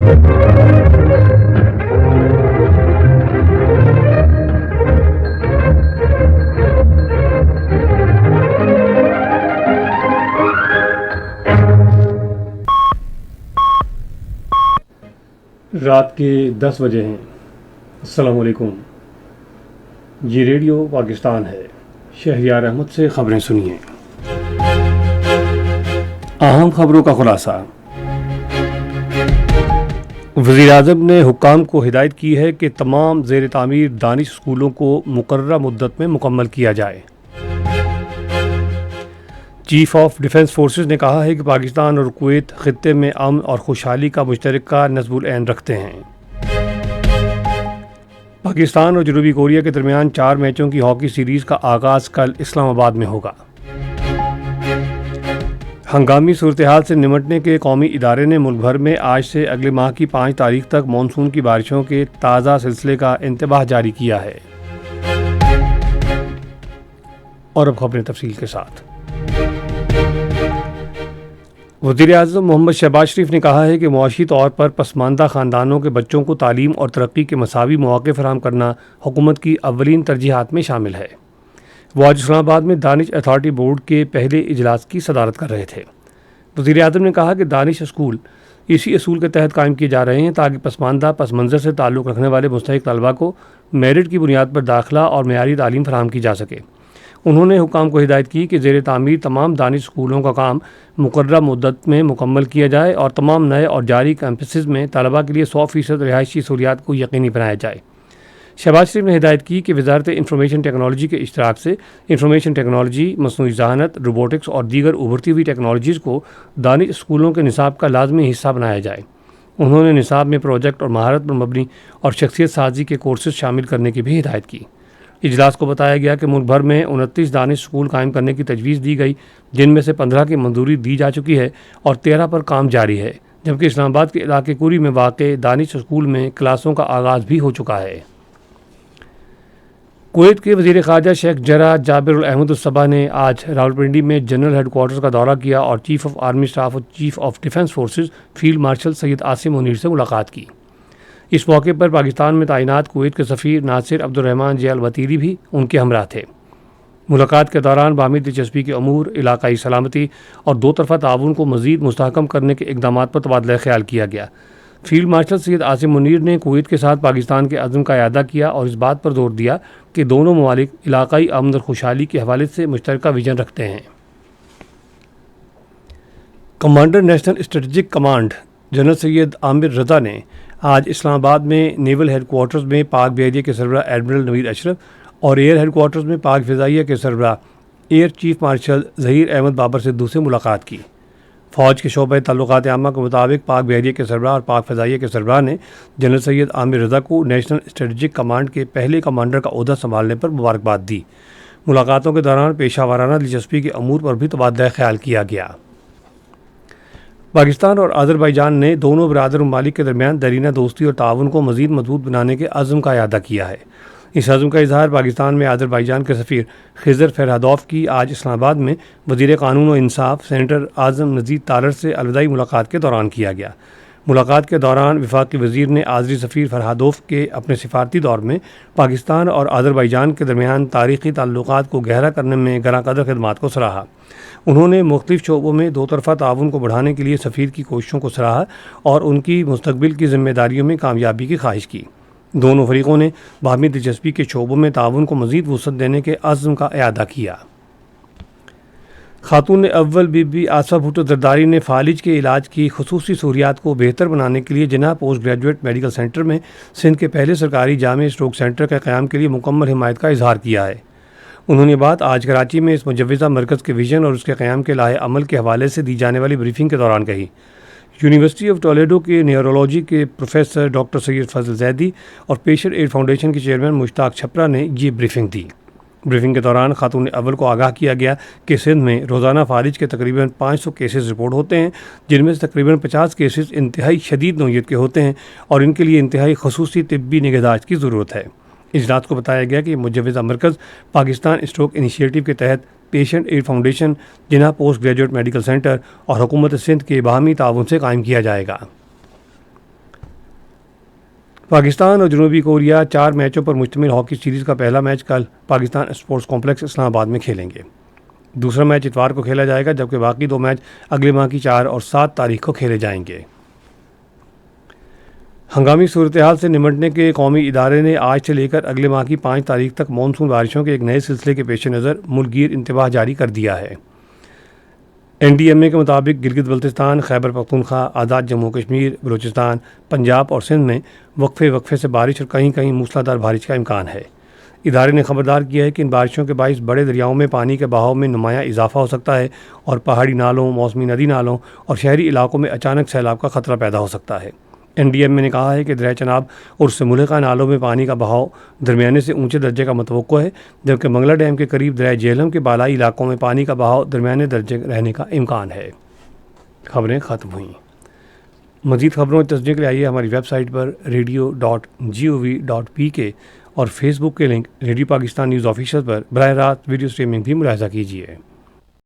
رات کے 10 بجے ہیں۔ السلام علیکم۔ یہ ریڈیو پاکستان ہے۔ شہریار احمد سے خبریں سنیے۔ اہم خبروں کا خلاصہ۔ وزیر اعظم نے حکام کو ہدایت کی ہے کہ تمام زیر تعمیر دانش اسکولوں کو مقررہ مدت میں مکمل کیا جائے۔ چیف آف ڈیفنس فورسز نے کہا ہے کہ پاکستان اور کویت خطے میں امن اور خوشحالی کا مشترکہ نصب العین رکھتے ہیں۔ پاکستان اور جنوبی کوریا کے درمیان 4 میچوں کی ہاکی سیریز کا آغاز کل اسلام آباد میں ہوگا۔ ہنگامی صورتحال سے نمٹنے کے قومی ادارے نے ملک بھر میں آج سے اگلے ماہ کی 5 تاریخ تک مانسون کی بارشوں کے تازہ سلسلے کا انتباہ جاری کیا ہے۔ اور اب خبریں تفصیل کے ساتھ۔ وزیر اعظم محمد شہباز شریف نے کہا ہے کہ معاشی طور پر پسماندہ خاندانوں کے بچوں کو تعلیم اور ترقی کے مساوی مواقع فراہم کرنا حکومت کی اولین ترجیحات میں شامل ہے۔ وہ آج اسلام آباد میں دانش اتھارٹی بورڈ کے پہلے اجلاس کی صدارت کر رہے تھے۔ وزیر اعظم نے کہا کہ دانش اسکول اسی اصول کے تحت قائم کیے جا رہے ہیں تاکہ پسماندہ پس منظر سے تعلق رکھنے والے مستحق طلباء کو میرٹ کی بنیاد پر داخلہ اور معیاری تعلیم فراہم کی جا سکے۔ انہوں نے حکام کو ہدایت کی کہ زیر تعمیر تمام دانش اسکولوں کا کام مقررہ مدت میں مکمل کیا جائے اور تمام نئے اور جاری کیمپسز میں طلباء کے لیے 100% رہائشی سہولیات کو یقینی بنایا جائے۔ شہباز شریف نے ہدایت کی کہ وزارت انفارمیشن ٹیکنالوجی کے اشتراک سے انفارمیشن ٹیکنالوجی، مصنوعی ذہانت، روبوٹکس اور دیگر ابھرتی ہوئی ٹیکنالوجیز کو دانش اسکولوں کے نصاب کا لازمی حصہ بنایا جائے۔ انہوں نے نصاب میں پروجیکٹ اور مہارت پر مبنی اور شخصیت سازی کے کورسز شامل کرنے کی بھی ہدایت کی۔ اجلاس کو بتایا گیا کہ ملک بھر میں 29 دانش اسکول قائم کرنے کی تجویز دی گئی، جن میں سے 15 کی منظوری دی جا چکی ہے اور 13 پر کام جاری ہے، جبکہ اسلام آباد کے علاقے کوری میں واقع دانش اسکول میں کلاسوں کا آغاز بھی ہو چکا ہے۔ کویت کے وزیر خارجہ شیخ جرح جابر الاحمد الصباح نے آج راولپنڈی میں جنرل ہیڈ کوارٹرز کا دورہ کیا اور چیف آف آرمی اسٹاف اور chief of defence forces field marshal Syed Asim Munir سے ملاقات کی۔ اس موقع پر پاکستان میں تعینات کویت کے سفیر ناصر عبد الرحمن جیال الوتیری بھی ان کے ہمراہ تھے۔ ملاقات کے دوران باہمی دلچسپی کے امور، علاقائی سلامتی اور دو طرفہ تعاون کو مزید مستحکم کرنے کے اقدامات پر تبادلہ خیال کیا گیا۔ فیلڈ مارشل سید عاصم منیر نے کویت کے ساتھ پاکستان کے عزم کا اعادہ کیا اور اس بات پر زور دیا کہ دونوں ممالک علاقائی امن اور خوشحالی کے حوالے سے مشترکہ ویژن رکھتے ہیں۔ Commander national strategic command general Syed Amir Raza نے آج اسلام آباد میں نیول ہیڈ کوارٹرز میں پاک بحریہ کے سربراہ ایڈمرل نوید اشرف اور ایئر ہیڈ کوارٹرز میں پاک فضائیہ کے سربراہ air chief marshal Zaheer Ahmed Babar Sidhu سے ملاقات کی۔ فوج کے شعبہ تعلقات عامہ کے مطابق پاک بحریہ کے سربراہ اور پاک فضائیہ کے سربراہ نے جنرل سید عامر رضا کو نیشنل اسٹریٹجک کمانڈ کے پہلے کمانڈر کا عہدہ سنبھالنے پر مبارکباد دی۔ ملاقاتوں کے دوران پیشہ ورانہ دلچسپی کے امور پر بھی تبادلہ خیال کیا گیا۔ پاکستان اور آذربائیجان نے دونوں برادر ممالک کے درمیان دیرینہ دوستی اور تعاون کو مزید مضبوط بنانے کے عزم کا اعادہ کیا ہے۔ اس عزم کا اظہار پاکستان میں آذربائیجان کے سفیر خضر فرہادوف کی آج اسلام آباد میں وزیر قانون و انصاف سینیٹر اعظم نذیر تالر سے الوداعی ملاقات کے دوران کیا گیا۔ ملاقات کے دوران وفاقی وزیر نے آذری سفیر فرہادوف کے اپنے سفارتی دور میں پاکستان اور آذربائیجان کے درمیان تاریخی تعلقات کو گہرا کرنے میں گراں قدر خدمات کو سراہا۔ انہوں نے مختلف شعبوں میں دو طرفہ تعاون کو بڑھانے کے لیے سفیر کی کوششوں کو سراہا اور ان کی مستقبل کی ذمہ داریوں میں کامیابی کی خواہش کی۔ دونوں فریقوں نے باہمی دلچسپی کے شعبوں میں تعاون کو مزید وسعت دینے کے عزم کا اعادہ کیا۔ خاتون اول بی بی آصفہ بھٹو زرداری نے فالج کے علاج کی خصوصی سہولیات کو بہتر بنانے کے لیے جناح پوسٹ گریجویٹ میڈیکل سینٹر میں سندھ کے پہلے سرکاری جامع اسٹروک سینٹر کے قیام کے لیے مکمل حمایت کا اظہار کیا ہے۔ انہوں نے بات آج کراچی میں اس مجوزہ مرکز کے ویژن اور اس کے قیام کے لائحہ عمل کے حوالے سے دی جانے والی بریفنگ کے دوران کہی۔ یونیورسٹی آف ٹولیڈو کے نیورولوجی کے پروفیسر ڈاکٹر سید فضل زیدی اور پیشنٹ ایڈ فاؤنڈیشن کے چیئرمین مشتاق چھپرا نے یہ بریفنگ دی۔ بریفنگ کے دوران خاتون اول کو آگاہ کیا گیا کہ سندھ میں روزانہ فالج کے تقریباً 500 کیسز رپورٹ ہوتے ہیں، جن میں سے تقریباً 50 کیسز انتہائی شدید نوعیت کے ہوتے ہیں اور ان کے لیے انتہائی خصوصی طبی نگہداشت کی ضرورت ہے۔ اجلاس کو بتایا گیا کہ یہ مجوزہ مرکز پاکستان اسٹروک انیشیٹو کے تحت پیشنٹ ایڈ فاؤنڈیشن، جناح پوسٹ گریجویٹ میڈیکل سینٹر اور حکومت سندھ کے باہمی تعاون سے قائم کیا جائے گا۔ پاکستان اور جنوبی کوریا 4 میچوں پر مشتمل ہاکی سیریز کا پہلا میچ کل پاکستان اسپورٹس کمپلیکس اسلام آباد میں کھیلیں گے۔ دوسرا میچ اتوار کو کھیلا جائے گا، جبکہ باقی 2 میچ اگلے ماہ کی 4 اور 7 تاریخ کو کھیلے جائیں گے۔ ہنگامی صورتحال سے نمٹنے کے قومی ادارے نے آج سے لے کر اگلے ماہ کی 5 تاریخ تک مانسون بارشوں کے ایک نئے سلسلے کے پیش نظر ملک گیر انتباہ جاری کر دیا ہے۔ NDMA کے مطابق گلگت بلتستان، خیبر پختونخوا، آزاد جموں کشمیر، بلوچستان، پنجاب اور سندھ میں وقفے سے بارش اور کہیں کہیں موسلادھار بارش کا امکان ہے۔ ادارے نے خبردار کیا ہے کہ ان بارشوں کے باعث بڑے دریاؤں میں پانی کے بہاؤ میں نمایاں اضافہ ہو سکتا ہے اور پہاڑی نالوں، موسمی ندی نالوں اور شہری علاقوں میں اچانک سیلاب کا خطرہ پیدا ہو سکتا ہے۔ NDMA نے کہا ہے کہ دریا چناب اور اس سے ملحقہ نالوں میں پانی کا بہاؤ درمیانے سے اونچے درجے کا متوقع ہے، جبکہ منگلا ڈیم کے قریب دریا جہلم کے بالائی علاقوں میں پانی کا بہاؤ درمیانے درجے رہنے کا امکان ہے۔ خبریں ختم ہوئیں۔ مزید خبروں کی تصدیق کے لیے آئیے ہماری ویب سائٹ پر radio.gov.pk اور فیس بک کے link radio Pakistan news official پر براہ راست ویڈیو اسٹریمنگ بھی ملاحظہ کیجیے۔